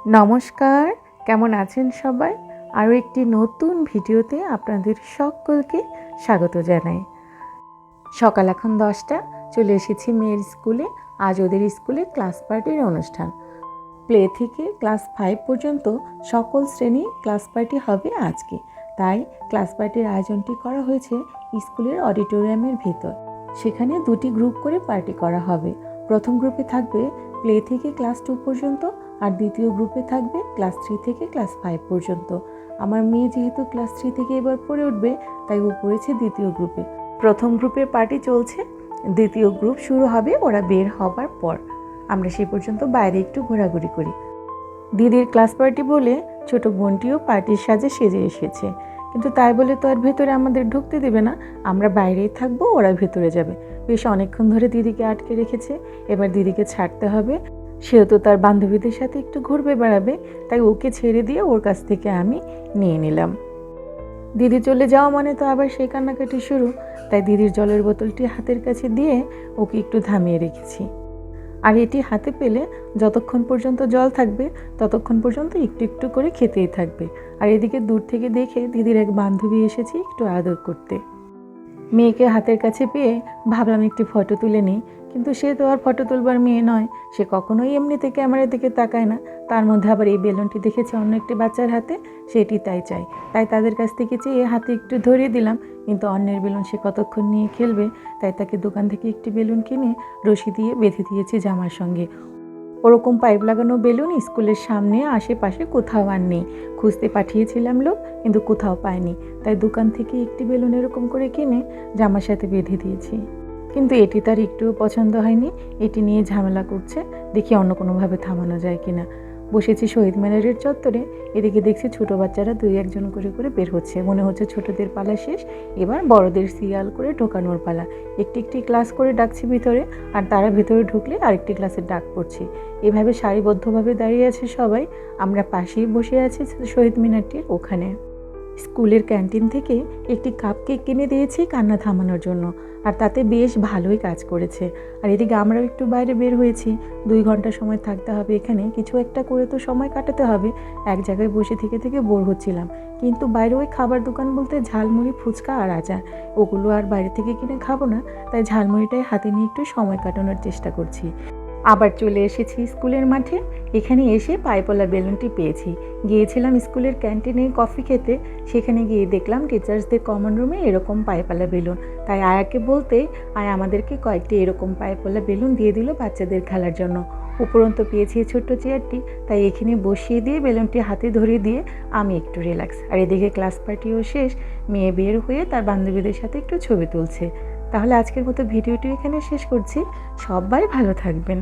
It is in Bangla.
নমস্কার, কেমন আছেন সবাই? আরও একটি নতুন ভিডিওতে আপনাদের সকলকে স্বাগত জানাই। সকাল এখন 10টা, চলে এসেছি মেয়ের স্কুলে। আজ ওদের স্কুলে ক্লাস পার্টির অনুষ্ঠান। প্লে থেকে ক্লাস 5 পর্যন্ত সকল শ্রেণী ক্লাস পার্টি হবে আজকে। তাই ক্লাস পার্টির আয়োজনটি করা হয়েছে স্কুলের অডিটোরিয়ামের ভিতর। সেখানে দুটি গ্রুপ করে পার্টি করা হবে। প্রথম গ্রুপে থাকবে প্লে থেকে ক্লাস 2 পর্যন্ত, আর দ্বিতীয় গ্রুপে থাকবে ক্লাস 3 থেকে ক্লাস 5 পর্যন্ত। আমার মেয়ে যেহেতু ক্লাস 3 থেকে এবার পড়ে উঠবে, তাই ও পড়েছে দ্বিতীয় গ্রুপে। প্রথম গ্রুপের পার্টি চলছে, দ্বিতীয় গ্রুপ শুরু হবে ওরা বের হবার পর। আমরা সেই পর্যন্ত বাইরে একটু ঘোরাঘুরি করি। দিদির ক্লাস পার্টি বলে ছোট বোনটিও পার্টির সাজে সেজে এসেছে, কিন্তু তাই বলে তো আর ভেতরে আমাদের ঢুকতে দেবে না। আমরা বাইরেই থাকবো, ওরা ভেতরে যাবে। বেশ অনেকক্ষণ ধরে দিদিকে আটকে রেখেছে, এবার দিদিকে ছাড়তে হবে। সেও তো তার বান্ধবীদের সাথে একটু ঘুরবে বেড়াবে, তাই ওকে ছেড়ে দিয়ে ওর কাছ থেকে আমি নিয়ে নিলাম। দিদি চলে যাওয়া মানে তো আবার সেই কান্নাকাটি শুরু। তাই দিদির জলের বোতলটি হাতের কাছে দিয়ে ওকে একটু থামিয়ে রেখেছি। আর এটি হাতে পেলে যতক্ষণ পর্যন্ত জল থাকবে ততক্ষণ পর্যন্ত একটু একটু করে খেতেই থাকবে। আর এদিকে দূর থেকে দেখে দিদির এক বান্ধবী এসেছে একটু আদর করতে। মেয়েকে হাতের কাছে পেয়ে ভাবলাম একটি ফটো তুলে নিই, কিন্তু সে তো আর ফটো তুলবার মেয়ে নয়। সে কখনোই এমনিতে ক্যামেরার দিকে তাকায় না। তার মধ্যে আবার এই বেলুনটি দেখেছে অন্য একটি বাচ্চার হাতে, সেটি তাই চাই। তাই তাদের কাছ থেকে চেয়ে হাতে একটু ধরিয়ে দিলাম, কিন্তু অন্যের বেলুন সে কতক্ষণ নিয়ে খেলবে। তাই তাকে দোকান থেকে একটি বেলুন কিনে রশি দিয়ে বেঁধে দিয়েছি জামার সঙ্গে। ওরকম পাইপ লাগানো বেলুন স্কুলের সামনে আশেপাশে কোথাও আর নেই। খুঁজতে পাঠিয়েছিলাম লোক, কিন্তু কোথাও পাইনি। তাই দোকান থেকে একটি বেলুন এরকম করে কিনে জামার সাথে বেঁধে দিয়েছি। কিন্তু এটি তার একটুও পছন্দ হয়নি, এটি নিয়ে ঝামেলা করছে। দেখি অন্য কোনোভাবে থামানো যায় কিনা। বসেছি শহীদ মিনারের চত্বরে, এদিকে দেখছি ছোটো বাচ্চারা 2-1 করে করে বের হচ্ছে। মনে হচ্ছে ছোটদের পালা শেষ, এবার বড়দের সিরিয়াল করে ঢোকানোর পালা। একটি একটি ক্লাস করে ডাকছি ভিতরে, আর তারা ভিতরে ঢুকলে আরেকটি ক্লাসের ডাক পড়ছে। এভাবে সারিবদ্ধভাবে দাঁড়িয়ে আছে সবাই। আমরা পাশেই বসে আছি শহীদ মিনারটির ওখানে। স্কুলের ক্যান্টিন থেকে একটি কাপ কেক কিনে দিয়েছি কান্না থামানোর জন্য, আর তাতে বেশ ভালোই কাজ করেছে। আর এদিকে আমরাও একটু বাইরে বের হয়েছি। 2 ঘন্টা সময় থাকতে হবে এখানে, কিছু একটা করে তো সময় কাটাতে হবে। এক জায়গায় বসে থেকে থেকে বোর হচ্ছিলাম। কিন্তু বাইরে ওই খাবার দোকান বলতে ঝালমুড়ি, ফুচকা আর আচার, ওগুলো আর বাইরে থেকে কিনে খাবো না। তাই ঝালমুড়িটাই হাতে নিয়ে একটু সময় কাটানোর চেষ্টা করছি। আবার চলে এসেছি স্কুলের মাঠে। এখানে এসে পাইপওয়ালা বেলুনটি পেয়েছি। গিয়েছিলাম স্কুলের ক্যান্টিনে কফি খেতে, সেখানে গিয়ে দেখলাম টিচার্সদের কমন রুমে এরকম পাইপওয়ালা বেলুন। তাই আয়াকে বলতে আয়া আমাদেরকে কয়েকটি এরকম পাইপওয়ালা বেলুন দিয়ে দিল বাচ্চাদের খেলার জন্য। উপরন্ত পেয়েছি ছোট্ট চেয়ারটি, তাই এখানে বসিয়ে দিয়ে বেলুনটি হাতে ধরিয়ে দিয়ে আমি একটু রিল্যাক্স। আর এদিকে ক্লাস পার্টিও শেষ, মেয়ে বের হয়ে তার বান্ধবীদের সাথে একটু ছবি তুলছে। তাহলে আজকের মতো ভিডিওটি এখানে শেষ করছি। সবাই ভালো থাকবেন।